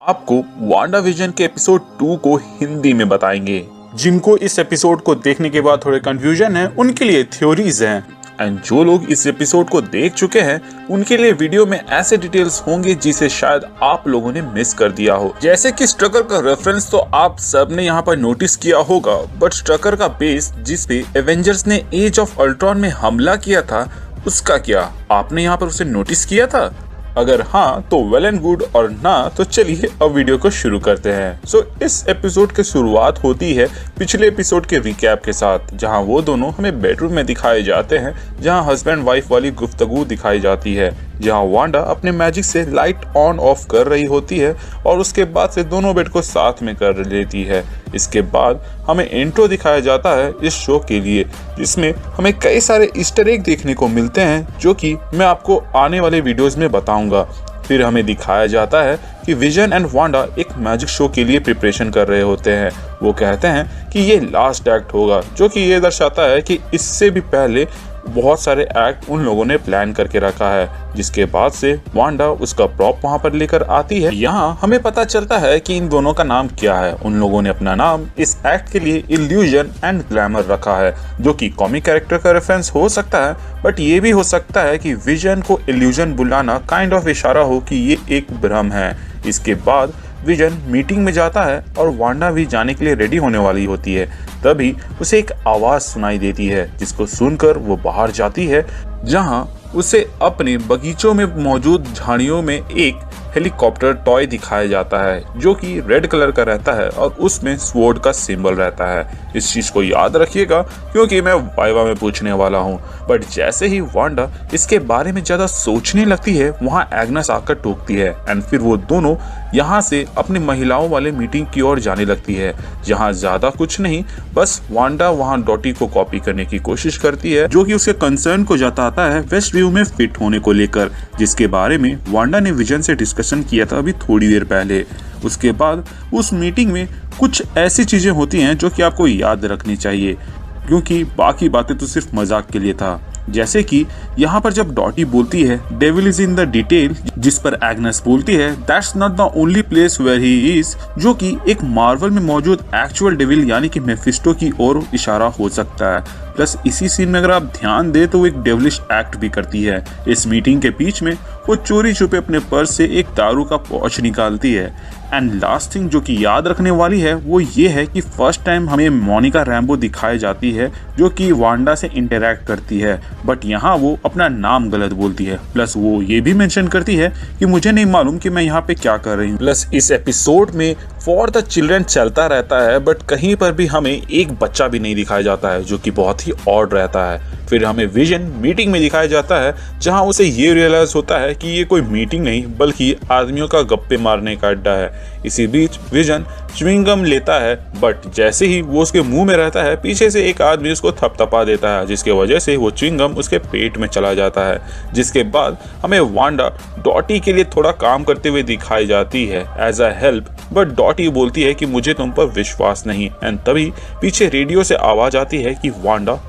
आपको Wanda vision के episode 2 को हिंदी में बताएंगे। जिनको इस एपिसोड को देखने के बाद थोड़े कंफ्यूजन है उनके लिए थ्योरीज हैं, एंड जो लोग इस एपिसोड को देख चुके हैं उनके लिए वीडियो में ऐसे डिटेल्स होंगे जिसे शायद आप लोगों ने मिस कर दिया हो। जैसे कि स्ट्रकर का रेफरेंस तो आप सब ने यहाँ पर नोटिस किया होगा, बट स्ट्रकर का बेस जिस पे एवेंजर्स ने एज ऑफ अल्ट्रॉन में हमला किया था उसका क्या आपने यहाँ पर उसे नोटिस किया था? अगर हाँ तो वेल एंड गुड, और ना तो चलिए अब वीडियो को शुरू करते हैं। सो इस एपिसोड की शुरुआत होती है पिछले एपिसोड के रिकैप के साथ, जहां वो दोनों हमें बेडरूम में दिखाए जाते हैं, जहां हस्बैंड वाइफ वाली गुफ्तगू दिखाई जाती है, जहां वांडा अपने मैजिक से लाइट ऑन ऑफ कर रही होती है और उसके बाद से दोनों बेड को साथ में कर लेती है। इसके बाद हमें इंट्रो दिखाया जाता है इस शो के लिए, जिसमें हमें कई सारे ईस्टर एग देखने को मिलते हैं जो कि मैं आपको आने वाले वीडियोस में बताऊंगा। फिर हमें दिखाया जाता है कि विजन एंड वांडा एक मैजिक शो के लिए प्रिपरेशन कर रहे होते हैं। वो कहते हैं कि ये लास्ट एक्ट होगा, जो कि ये दर्शाता है कि इससे भी पहले बहुत सारे एक्ट उन लोगों ने प्लान करके रखा है। जिसके बाद से वांडा उसका प्रॉप वहां पर लेकर आती है। यहाँ हमें पता चलता है कि इन दोनों का नाम क्या है। उन लोगों ने अपना नाम इस एक्ट के लिए इल्यूजन एंड ग्लैमर रखा है, जो कि कॉमिक कैरेक्टर का रेफरेंस हो सकता है, बट ये भी हो सकता है कि विजन को इल्यूजन बुलाना काइंड ऑफ इशारा हो कि ये एक भ्रम है। इसके बाद विजन मीटिंग में जाता है और वांडा भी जाने के लिए रेडी होने वाली होती है। तभी उसे एक आवाज सुनाई देती है, जिसको सुनकर वो बाहर जाती है, जहां उसे अपने बगीचों में मौजूद झाड़ियों में एक हेलीकॉप्टर टॉय दिखाया जाता है, जो कि रेड कलर का रहता है और उसमें स्वॉर्ड का सिंबल रहता है। इस चीज को याद रखिएगा क्योंकि मैं वाइवा में पूछने वाला हूँ। बट जैसे ही वांडा इसके बारे में ज्यादा सोचने लगती है, वहाँ एग्नेस आकर टोकती है, एंड फिर वो दोनों यहाँ से अपनी महिलाओं वाले मीटिंग की ओर जाने लगती है, जहाँ ज्यादा कुछ नहीं, बस वांडा वहाँ डॉटी को कॉपी करने की कोशिश करती है, जो कि उसके कंसर्न को जताता है वेस्ट व्यू में फिट होने को लेकर, जिसके बारे में वांडा ने विजन से डिस्कशन किया था अभी थोड़ी देर पहले। उसके बाद उस मीटिंग में कुछ ऐसी चीजें होती हैं जो कि आपको याद रखनी चाहिए, क्योंकि बाकी बातें तो सिर्फ मजाक के लिए था। जैसे कि यहाँ पर जब डॉटी बोलती है devil is in the detail, जिस पर एग्नेस बोलती है that's not the only place where he is, जो कि एक मार्वल में मौजूद एक्चुअल डेविल यानी कि मेफिस्टो की ओर इशारा हो सकता है। प्लस इसी सीन में अगर आप ध्यान दे तो वो एक डेविलिश एक्ट भी करती है। इस मीटिंग के बीच में वो चोरी छुपे अपने पर्स से एक दारू का पॉच निकालती है। एंड लास्ट थिंग जो कि याद रखने वाली है वो ये है कि फर्स्ट टाइम हमें मोनिका रैम्बो दिखाई जाती है, जो कि वांडा से इंटरैक्ट करती है, बट यहाँ वो अपना नाम गलत बोलती है। प्लस वो ये भी मेंशन करती है कि मुझे नहीं मालूम कि मैं यहाँ पे क्या कर रही हूँ। प्लस इस एपिसोड में फॉर द चिल्ड्रन चलता रहता है, बट कहीं पर भी हमें एक बच्चा भी नहीं दिखाया जाता है, जो कि बहुत ही ऑड रहता है। फिर हमें विजन मीटिंग में दिखाया जाता है, जहां उसे ये रियलाइज होता है कि ये कोई मीटिंग नहीं बल्कि आदमियों का गप्पे मारने का अड्डा है। इसी बीच विजन च्युइंगम लेता है, बट जैसे ही वो उसके मुंह में रहता है, पीछे से एक आदमी उसको थपथपा देता है, जिसके वजह से वो च्युइंगम उसके पेट में चला जाता है। जिसके बाद हमें वांडा डॉटी के लिए थोड़ा काम करते हुए दिखाई जाती है एज अ हेल्प, बट डॉटी बोलती है कि मुझे तुम पर विश्वास नहीं। एंड तभी पीछे रेडियो से आवाज आती है कि Wanda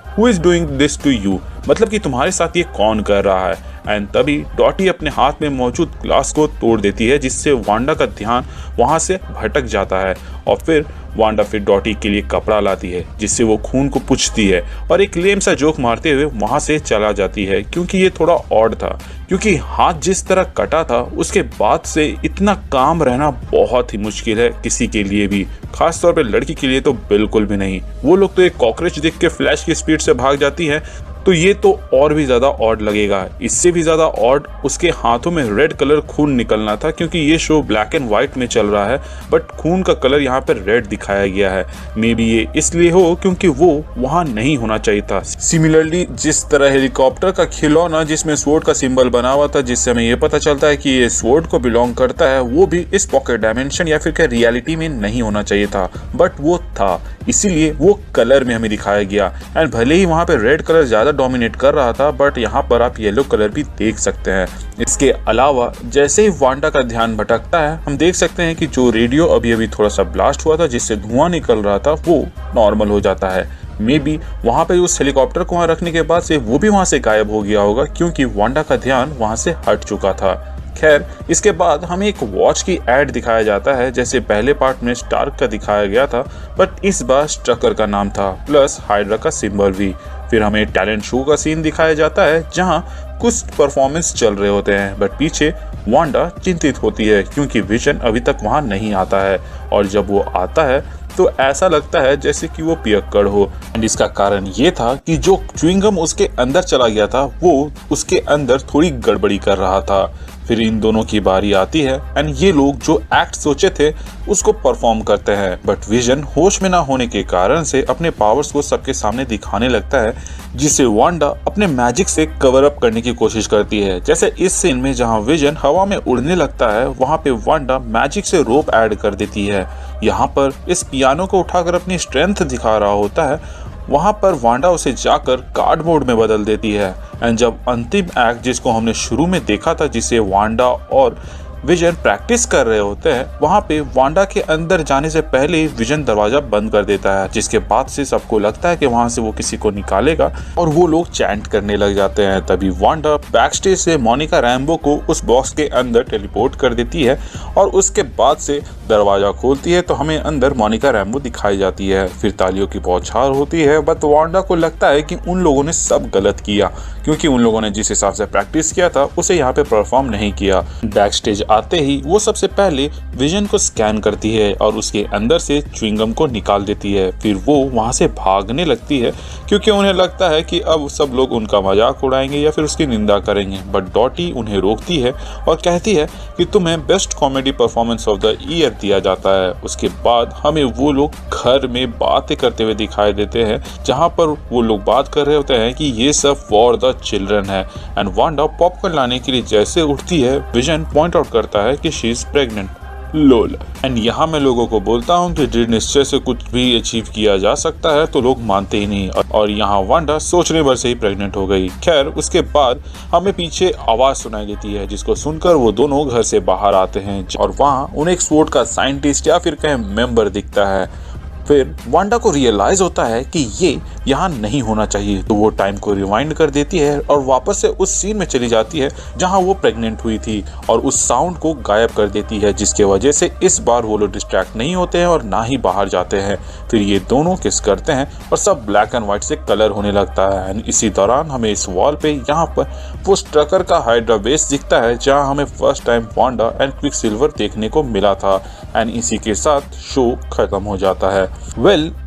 who is doing this to you, मतलब कि तुम्हारे साथ ये कौन कर रहा है। एंड तभी डॉटी अपने हाथ में मौजूद ग्लास को तोड़ देती है, जिससे वांडा का ध्यान वहां से भटक जाता है, और फिर वांडा फिर डॉटी के लिए कपड़ा लाती है, जिससे वो खून को पुछती है और एक लेम सा जोक मारते हुए वहां से चला जाती है, क्योंकि ये थोड़ा ऑड था, क्योंकि हाथ जिस तरह कटा था उसके बाद से इतना काम रहना बहुत ही मुश्किल है किसी के लिए भी, खास तौर पे लड़की के लिए तो बिल्कुल भी नहीं। वो लोग तो एक कॉकरोच देख के फ्लैश की स्पीड से भाग जाती है, तो ये तो और भी ज्यादा ऑड लगेगा। इससे भी ज्यादा ऑड उसके हाथों में रेड कलर खून निकलना था, क्योंकि ये शो ब्लैक एंड व्हाइट में चल रहा है, बट खून का कलर यहाँ पर रेड दिखाया गया है। मे बी ये इसलिए हो क्योंकि वो वहाँ नहीं होना चाहिए था। सिमिलरली जिस तरह हेलीकॉप्टर का खिलौना जिसमें स्वॉर्ड का सिंबल बना हुआ था, जिससे हमें ये पता चलता है कि ये स्वॉर्ड को बिलोंग करता है, वो भी इस पॉकेट डायमेंशन या फिर रियलिटी में नहीं होना चाहिए था, बट वो था, इसीलिए वो कलर में हमें दिखाया गया। एंड भले ही वहाँ पे रेड कलर ज्यादा डोमिनेट कर रहा था, बट यहाँ पर आप येलो कलर भी देख सकते हैं। इसके अलावा जैसे ही वांडा का ध्यान भटकता है, हम देख सकते हैं कि जो रेडियो अभी अभी थोड़ा सा ब्लास्ट हुआ था, जिससे धुआं निकल रहा था, वो नॉर्मल हो जाता है। मे बी वहाँ पे उस हेलीकॉप्टर को वहाँ रखने के बाद से वो भी वहाँ से गायब हो गया होगा, क्योंकि वांडा का ध्यान वहाँ से हट चुका था। खैर इसके बाद हमें एक वॉच की एड दिखाया जाता है, जैसे पहले पार्ट में स्टार्क का दिखाया गया था, बट इस बार स्ट्रकर का नाम था प्लस हाइड्रा का सिंबल भी। फिर हमें टैलेंट शो का सीन दिखाया जाता है जहां कुछ परफॉर्मेंस चल रहे होते हैं, बट पीछे वांडा चिंतित होती है क्योंकि विजन अभी तक वहां नहीं आता है, और जब वो आता है तो ऐसा लगता है जैसे कि वो पियक्कड़ हो। एंड इसका कारण ये था कि जो च्युइंगम उसके अंदर चला गया था वो उसके अंदर थोड़ी गड़बड़ी कर रहा था। फिर इन दोनों की बारी आती है एंड ये लोग जो एक्ट सोचे थे उसको परफॉर्म करते हैं, बट विजन होश में ना होने के कारण से अपने पावर्स को सबके सामने दिखाने लगता है, जिसे वांडा अपने मैजिक से कवर अप करने की कोशिश करती है। जैसे इस सीन में जहां विजन हवा में उड़ने लगता है वहां पे वांडा मैजिक से रोप ऐड कर देती है। यहाँ पर इस पियानो को उठाकर अपनी स्ट्रेंथ दिखा रहा होता है, वहां पर वांडा उसे जाकर कार्ड मोड में बदल देती है। एंड जब अंतिम एक्ट जिसको हमने शुरू में देखा था, जिसे वांडा और विजन प्रैक्टिस कर रहे होते हैं, वहां पे वांडा के अंदर जाने से पहले विजन दरवाजा बंद कर देता है, जिसके बाद से सबको लगता है कि वहां से वो किसी को निकालेगा और वो लोग चैंट करने लग जाते हैं। तभी वांडा बैकस्टेज से मोनिका रैम्बो को उस बॉक्स के अंदर टेलीपोर्ट कर देती है और उसके बाद से दरवाजा खोलती है तो हमें अंदर मोनिका रैम्बो दिखाई जाती है। फिर तालियों की बौछार होती है, बट वांडा को लगता है कि उन लोगों ने सब गलत किया क्योंकि उन लोगों ने जिस हिसाब से प्रैक्टिस किया था उसे यहाँ पे परफॉर्म नहीं किया। बैकस्टेज आते ही वो सबसे पहले विजन को स्कैन करती है और उसके अंदर से च्युइंगम को निकाल देती है। फिर वो वहां से भागने लगती है क्योंकि उन्हें लगता है कि अब सब लोग उनका मजाक उड़ाएंगे या फिर उसकी निंदा करेंगे, बट डॉटी उन्हें रोकती है और कहती है कि तुम्हें best comedy performance of the year दिया जाता है। उसके बाद हमें वो लोग घर में बातें करते हुए दिखाई देते हैं जहां पर वो लोग बात कर रहे होते हैं कि ये सब फॉर द चिल्ड्रन है। एंड वांडा पॉपकॉर्न लाने के लिए जैसे उठती है, विजन पॉइंट आउट करता है कि she is pregnant. Lol. And यहाँ मैं लोगों को बोलता हूँ कि दृढ़ निश्चय से कुछ भी अचीव किया जा सकता है तो लोग मानते ही नहीं, और यहाँ वांडा सोचने भर से ही प्रेग्नेंट हो गई। खैर उसके बाद हमें पीछे आवाज सुनाई देती है जिसको सुनकर वो दोनों घर से बाहर आते हैं और वहाँ उन्हें एक स्वॉर्ड का साइंटिस्ट या फिर कहें मेंबर दिखता है। फिर वांडा को रियलाइज होता है कि ये यहाँ नहीं होना चाहिए, तो वो टाइम को रिवाइंड कर देती है और वापस से उस सीन में चली जाती है जहाँ वो प्रेग्नेंट हुई थी और उस साउंड को गायब कर देती है, जिसके वजह से इस बार वो लोग डिस्ट्रैक्ट नहीं होते हैं और ना ही बाहर जाते हैं। फिर ये दोनों किस करते हैं और सब ब्लैक एंड व्हाइट से कलर होने लगता है। एंड इसी दौरान हमें इस वॉल पे यहाँ पर वो स्ट्रकर का हाइड्रा बेस दिखता है जहाँ हमें first time Wanda and Quicksilver देखने को मिला था। एंड इसी के साथ शो खत्म हो जाता है।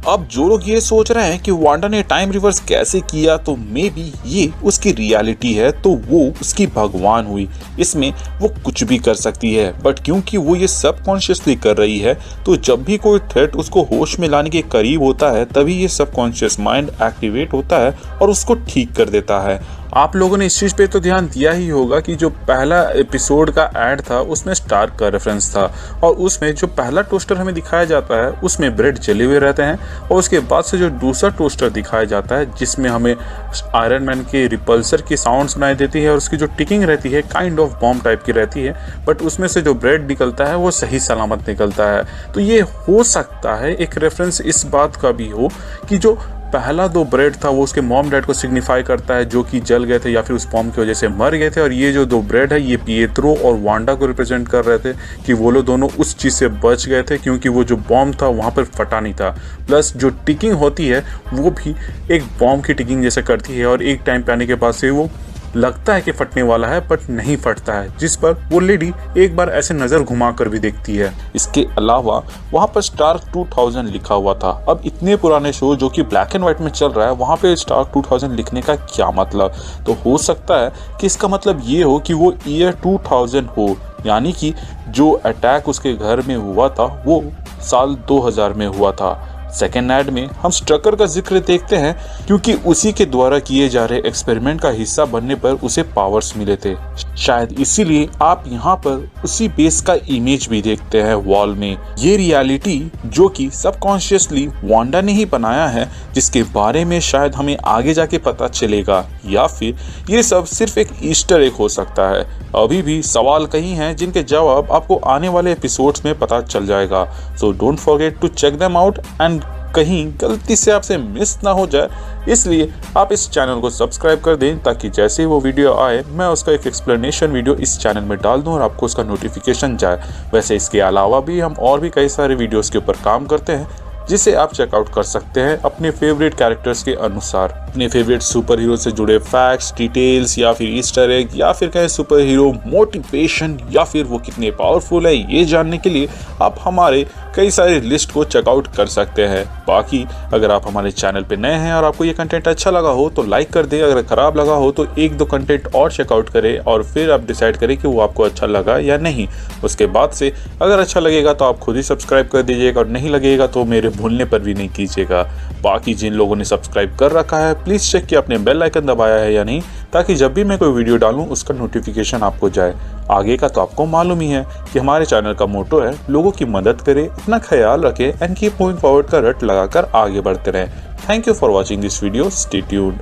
अब जो लोग ये सोच रहे हैं कि वांडा ने टाइम रिवर्स कैसे किया, तो मे बी ये उसकी रियलिटी है, तो वो उसकी भगवान हुई, इसमें वो कुछ भी कर सकती है। बट क्योंकि वो ये सबकॉन्शियसली कर रही है, तो जब भी कोई थ्रेट उसको होश में लाने के करीब होता है तभी ये सबकॉन्शियस माइंड एक्टिवेट होता है और उसको ठीक कर देता है। आप लोगों ने इस चीज़ पे तो ध्यान दिया ही होगा कि जो पहला एपिसोड का ऐड था उसमें स्टार्क का रेफरेंस था और उसमें जो पहला टोस्टर हमें दिखाया जाता है उसमें ब्रेड जले हुए रहते हैं, और उसके बाद से जो दूसरा टोस्टर दिखाया जाता है जिसमें हमें आयरन मैन के रिपल्सर की साउंड सुनाई देती है और उसकी जो टिकिंग रहती है काइंड ऑफ बॉम्ब टाइप की रहती है, बट उसमें से जो ब्रेड निकलता है वो सही सलामत निकलता है। तो ये हो सकता है एक रेफरेंस इस बात का भी हो कि जो पहला दो ब्रेड था वो उसके मॉम डैड को सिग्निफाई करता है जो कि जल गए थे या फिर उस बॉम्ब की वजह से मर गए थे, और ये जो दो ब्रेड है ये पिएत्रो और वांडा को रिप्रेजेंट कर रहे थे कि वो लोग दोनों उस चीज़ से बच गए थे क्योंकि वो जो बॉम्ब था वहाँ पर फटा नहीं था। प्लस जो टिकिंग होती है वो भी एक बॉम्ब की टिकिंग जैसे करती है और एक टाइम पे आने के बाद से वो लगता है कि फटने वाला है बट नहीं फटता है, जिस पर वो लेडी एक बार ऐसे नजर घुमाकर भी देखती है। इसके अलावा वहाँ पर स्टार्क 2000 लिखा हुआ था। अब इतने पुराने शो जो कि ब्लैक एंड व्हाइट में चल रहा है वहाँ पे स्टार्क 2000 लिखने का क्या मतलब? तो हो सकता है कि इसका मतलब ये हो कि वो ईयर 2000 हो, यानी कि जो अटैक उसके घर में हुआ था वो साल 2000 में हुआ था। सेकेंड ऐड में हम स्ट्रकर का जिक्र देखते हैं क्योंकि उसी के द्वारा किए जा रहे एक्सपेरिमेंट का हिस्सा बनने पर उसे पावर्स मिले थे। शायद इसीलिए आप यहाँ पर उसी बेस का इमेज भी देखते हैं वॉल में। ये रियलिटी जो कि सबकॉन्शियसली वांडा ने ही बनाया है, जिसके बारे में शायद हमें आगे जाके पता चलेगा, या फिर ये सब सिर्फ एक ईस्टर एग हो सकता है। अभी भी सवाल कई हैं जिनके जवाब आपको आने वाले एपिसोड्स में पता चल जाएगा। So don't forget to check them out and कहीं गलती से आपसे मिस ना हो जाए, इसलिए आप इस चैनल को सब्सक्राइब कर दें ताकि जैसे ही वो वीडियो आए मैं उसका एक एक्सप्लेनेशन वीडियो इस चैनल में डाल दूं और आपको उसका नोटिफिकेशन जाए। वैसे इसके अलावा भी हम और भी कई सारे वीडियोस के ऊपर काम करते हैं जिसे आप चेकआउट कर सकते हैं अपने फेवरेट कैरेक्टर्स के अनुसार। अपने फेवरेट सुपर हीरो से जुड़े फैक्ट्स, डिटेल्स या फिर ईस्टर एग या फिर कहें सुपर हीरो मोटिवेशन या फिर वो कितने पावरफुल है ये जानने के लिए आप हमारे कई सारे लिस्ट को चेकआउट कर सकते हैं। बाकी अगर आप हमारे चैनल पे नए हैं और आपको ये कंटेंट अच्छा लगा हो तो लाइक कर दें, अगर खराब लगा हो तो एक दो कंटेंट और चेकआउट करें और फिर आप डिसाइड करें कि वो आपको अच्छा लगा या नहीं। उसके बाद से अगर अच्छा लगेगा तो आप खुद ही सब्सक्राइब कर दीजिएगा और नहीं लगेगा तो मेरे भूलने पर भी नहीं कीजिएगा। बाकी जिन लोगों ने सब्सक्राइब कर रखा है प्लीज़ चेक कि आपने बेल आइकन दबाया है या नहीं, ताकि जब भी मैं कोई वीडियो डालूं उसका नोटिफिकेशन आपको जाए। आगे का तो आपको मालूम ही है कि हमारे चैनल का मोटो है लोगों की मदद करें, अपना ख्याल रखें एंड कीप मूविंग फॉरवर्ड का रट लगाकर आगे बढ़ते रहें। Thank you for watching this video, stay tuned.